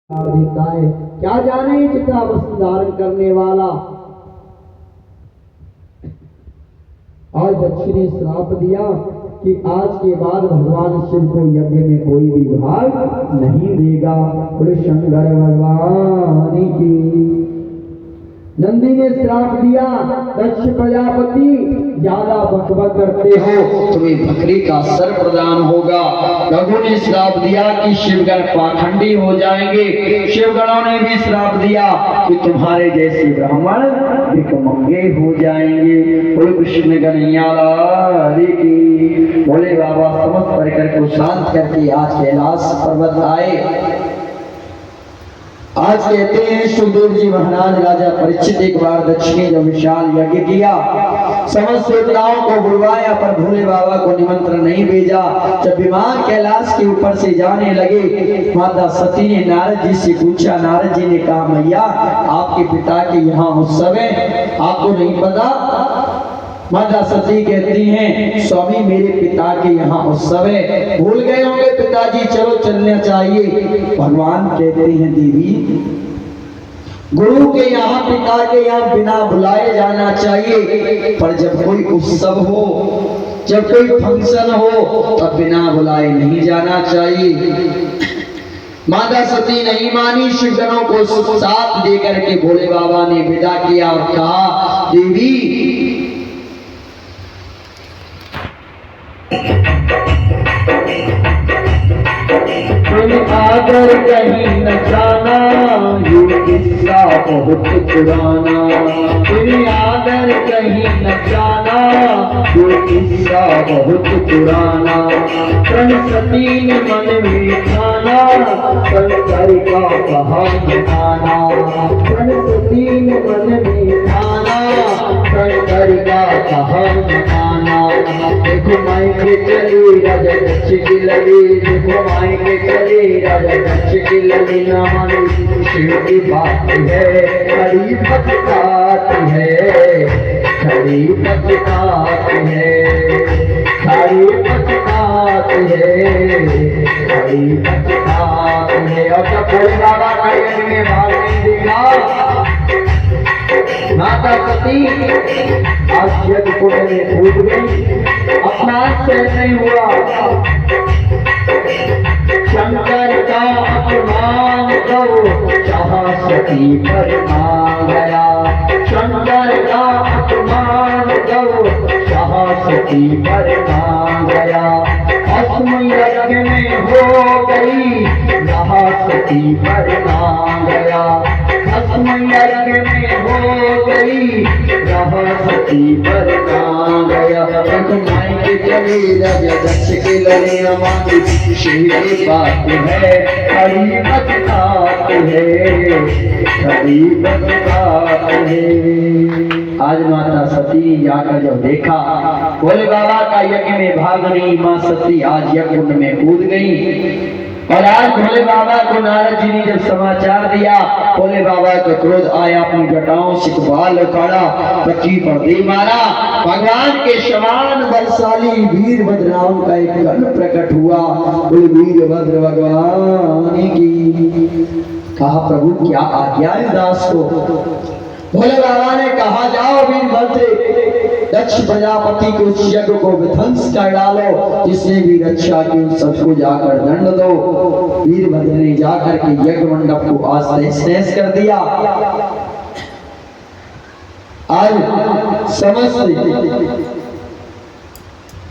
देता है। क्या जाने चिता वस्तु धारण करने वाला। और दक्षिण ने श्राप दिया कि आज के बाद भगवान शिव को यज्ञ में कोई भी भाग नहीं देगा। बोले शंकर भगवान की। नंदी ने श्राप दिया, दक्ष प्रजापति ज्यादा बकबक करते हो तुम्हें बकरी का सर प्रदान होगा। रघु ने श्राप दिया कि शिवगण पाखंडी हो जाएंगे। शिवगणों ने भी श्राप दिया कि तुम्हारे जैसे ब्राह्मण भिखमंगे हो जाएंगे। बोले कृष्ण कन्हैया लाल की। बोले बाबा समस्त परिकर को शांत करके आज कैलाश पर्वत आए। आज कहते हैं सुखदेव जी महाराज राजा परीक्षित एक बार दक्ष ने जब विशाल यज्ञ किया, समस्त देवताओं को बुलवाया पर भोले बाबा को निमंत्रण नहीं भेजा। जब विमान कैलाश के ऊपर से जाने लगे, माता सती ने नारद जी से पूछा। नारद जी ने कहा मैया आपके पिता के यहाँ उत्सव है, आपको नहीं पता? माता सती कहती हैं स्वामी मेरे पिता के यहाँ उत्सव है, भूल गए होंगे पिताजी, चलो चलना चाहिए। भगवान कहते हैं देवी गुरु के यहाँ पिता के यहाँ बिना बुलाए जाना चाहिए, पर जब कोई उत्सव हो, जब कोई फंक्शन हो तब बिना बुलाए नहीं जाना चाहिए। माता सती नहीं मानी, शिवगणों को साथ देकर के भोले बाबा ने विदा किया और कहा देवी आकर कहीं न जाना, ये किस्सा बहुत पुराना। आकर कहीं न जाना, ये किस्सा बहुत पुराना। सती ने मन में ठाना, शंकर का कहा माना। सती ने मन में ठाना, शंकर का कहा माना। देखो मायके चली राजा दक्ष की लड़ी, देखो मायके चली राजा दक्ष की लड़ी। न मानी शिव की बात है, खड़ी पछताती है, खड़ी पछताती है, खड़ी पछताती है, खड़ी पछताती है। और जब भोले बाबा का यज्ञ में भाग नहीं देगा, माता सती आज यज्ञ कुंड में कूद गई, अपमान से नहीं हुआ। शंकर का अपमान करो, जहाँ सती पर आ गया। शंकर का अपमान करो, जहाँ सती पर आ गया। भस्म यज्ञ में हो गई, जहाँ सती पर आ गया। भस्म यज्ञ में हो गई, जहाँ सती पर आ गया। मायके चली राजा दक्ष के लड़े, हमारी शिव की बात है, खड़ी पछताती है, खड़ी पछताती है। आज माता सती ने जाकर जब देखा भोले बाबा का यज्ञ में भाग नहीं, माँ सती आज यज्ञ कुंड में कूद गई। और आज भोले बाबा को नारद जी ने जब समाचार दिया, भोले बाबा का क्रोध आया, अपनी जटाओं से बाल उखाड़ा, पृथ्वी पर दे मारा। भगवान के समान बलशाली वीरभद्र नाम का एक गण प्रकट हुआ। बोले वीरभद्र भगवान की। कहा प्रभु क्या आज्ञा है दास को? भोले बाबा ने कहा जाओ वीरभद्र, दक्ष प्रजापति के उस यज्ञ को विध्वंस कर डालो, जिसने भी रक्षा की उन सबको जाकर दंड दो। वीरभद्र ने जाकर के यज्ञ मंडप को आज तहस-नहस कर दिया। आज समस्त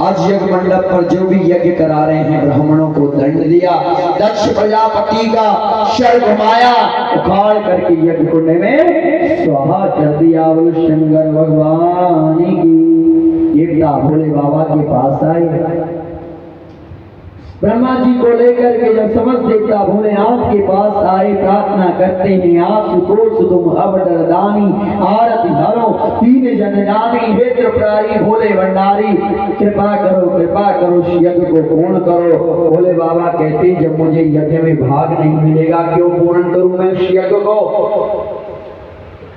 आज यज्ञ मंडप पर जो भी यज्ञ करा रहे हैं ब्राह्मणों को दंड दिया। दक्ष प्रजापति का शर घुमाया, उखाड़ करके यज्ञ कुंड में स्वाहा कर दिया। बोल शंकर भगवान की। देवता भोले बाबा के पास आए, ब्रह्मा जी को लेकर के जब समस्त देवता भोलेनाथ के पास आए, प्रार्थना करते हैं आप सुकोष तुम अब डरदानी, आरती धरो तीन जनजानी, हे त्रिपुरारी भोले भंडारी, कृपा करो यज्ञ को पूर्ण करो। भोले बाबा कहते जब मुझे यज्ञ में भाग नहीं मिलेगा क्यों पूर्ण करूं मैं इस यज्ञ को?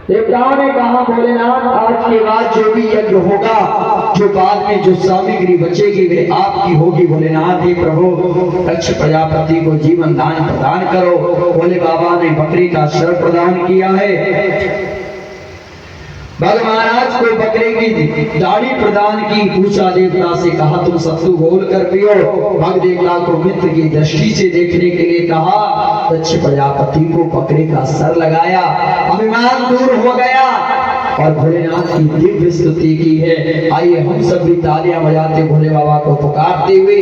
देवताओं ने कहा भोलेनाथ आज के बाद जो भी यज्ञ होगा, जो बाद में जो सामग्री बचेगी वे आपकी होगी। भोलेनाथ हे प्रभु दक्ष प्रजापति को जीवन दान प्रदान करो। भोले बाबा बकरी का सर प्रदान किया है। भग महाराज को बकरे की दाढ़ी प्रदान की, पूछा देवता से, कहा तुम सत्तू घोल कर पियो। भग देवता को मित्र की दृष्टि से देखने के लिए कहा, दक्ष प्रजापति को बकरे का सर लगाया, अभिमान दूर हो गया और भोलेनाथ की दिव्य स्तुति की है। आइए हम सब भी तालियां बजाते भोले बाबा को पुकारते हुए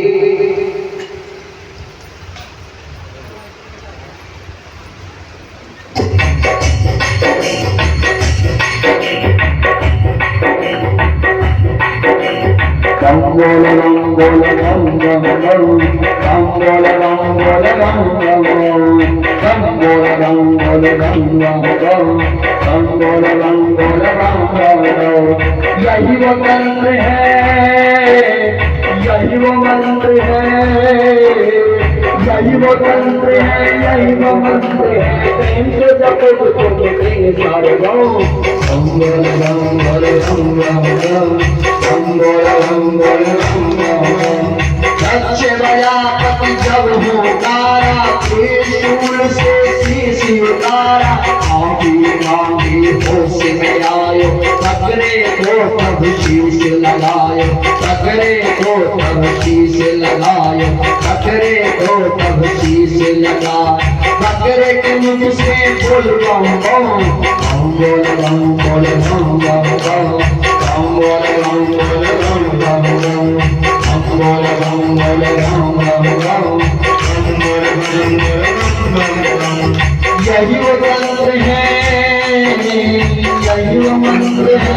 यही वो मंत्र है, यही वो मंत्र है, यही वो मंत्र है, यही वो मंत्र है। प्रेम से जपो तो मिलेंगे सारे गाँव। दक्ष प्रजापति जब हो तारा, त्रिशूल से शीश उतारा, मांगी होश में आयो, बकरे को तब शीश लगायो, बकरे को तब शीश लगायो, बकरे को तब शीश लगा। बकरे के मुख से बोल बम बम, बोल बम बोल बम बम बम, बोल बम बोल बम बम बम, बोल बम बोल बम बम बम, बोल बम बोल बम बम। यही वो मंत्र है, यही वो मंत्र है,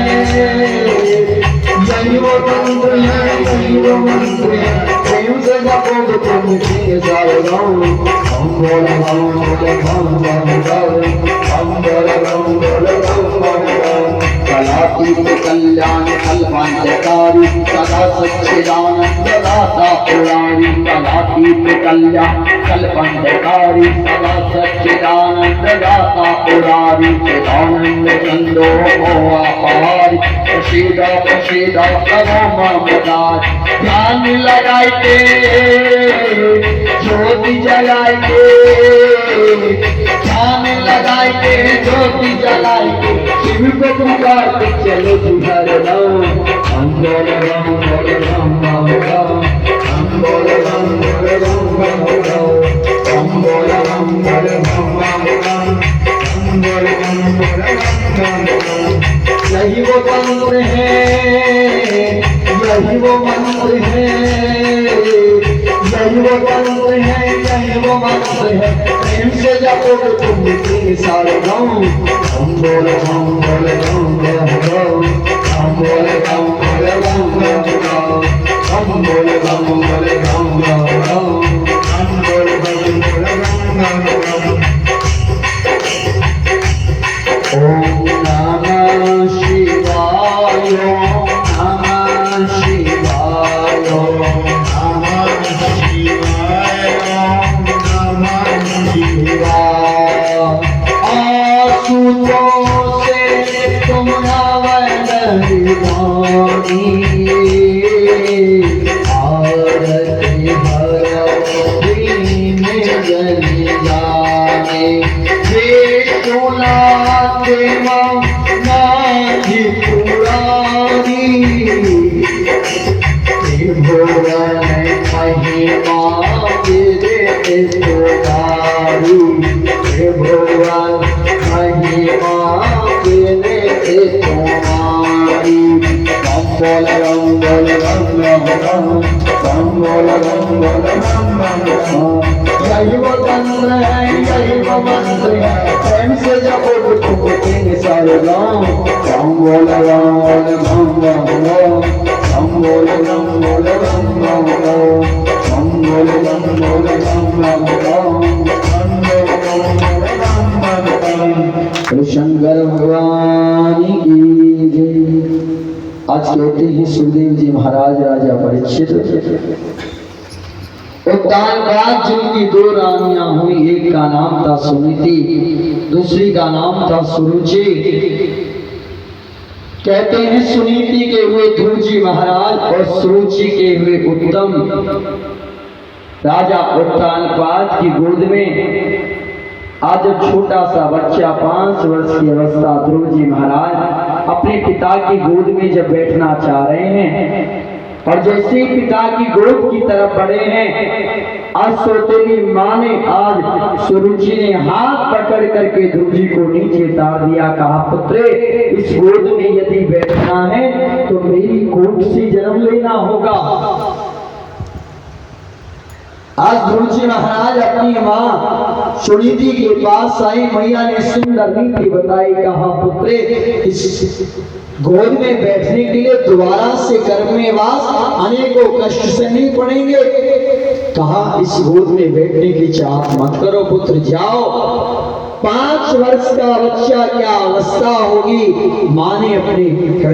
यही वो मंत्र है, यही वो मंत्र है। प्रेम से जपो तो मिलेंगे सारे गाँव। बोल बम बोल बम बम बम, बोल बम बोल बम बम बम। कलातीत कल्याण कल्पांतकारी, सदा सच्चिदानंद दाता पुरारी। कलातीत कल्याण कल्पांतकारी, सदा सच्चिदानंद दाता पुरारी। चिदानंद संदोह अपार, प्रसीदा प्रसीदा तवो ममदार। ध्यान लगाइए ज्योति जलाइए, ध्यान लगाइए ज्योति जलाइए, शिव को पुकार के चलो तुहर नाम। हम बोल बम बोल बम बम बम, हम बोल बम बोल बम बम बम, हम बोल बम बोल बम बम बम, हम बोल बम बोल बम बम बम। यही वो मंत्र है, यही वो मंत्र है, यही वो मंत्र है, यही वो मंत्र है। प्रेम से जपो तो तुम मिलेंगे सारे गाँव। हम बोल बम बोल बम बम बम, हम बोल बम बोल बम बम बम, हम बोल बम बोल बम बम बम, हम बोल बम बोल बम बम बम। ओम नमः शिवाय, ओम नमः शिवाय, ओम नमः शिवाय, ओम नमः शिवाय। आसुतों से तुम नवनवानी, आरती भरती में जल जाने। विष्णुनाथ नाथी पुरारी, त्रिभुवन महिमा तेरे तुम्हारी, त्रिभुवन महिमा तेरे तुम्हारी। बोल बम बोल बम बम, बम बोल बम बोल बम बम। यही वो मंत्र है, यही वो मंत्र है। प्रेम से जपो तो तुम मिलेंगे सारे गाँव। बम बोल बम बोल बम बम, बम बोल बम बोल बम बम, बम बोल बम बोल बम बम, बम बोल बम बोल बम बम। शंकर भगवान की जय। आज कहते हैं सुखदेव जी महाराज राजा परीक्षित, उत्तानपाद जिनकी दो रानियां हुई, एक का नाम था सुनीति, दूसरी का नाम था सुरुचि। कहते हैं सुनीति के हुए ध्रुव जी महाराज और सुरुचि के हुए उत्तम। राजा उत्तानपाद की गोद में आज जब छोटा सा बच्चा 5 वर्ष की अवस्था ध्रुव जी महाराज अपने पिता की गोद में जब बैठना चाह रहे हैं और जैसे ही पिता की गोद की तरफ बढ़े हैं, आज सौतेली माँ ने आज सुरुचि ने हाथ पकड़ करके ध्रुव जी को नीचे तार दिया। कहा, पुत्रे इस गोद में यदि बैठना है तो मेरी कोख से जन्म लेना होगा। आज ध्रुव जी महाराज अपनी माँ सुनीति के पास आई, मैया ने सुंदर नीति बताई। कहा, पुत्रे इस गोद में बैठने के लिए दोबारा से गर्भ में वास अनेकों कष्ट से नहीं पड़ेंगे। कहा, इस गोद में बैठने की चाहत मत करो पुत्र, जाओ। 5 वर्ष का बच्चा क्या अवस्था होगी, माँ ने अपने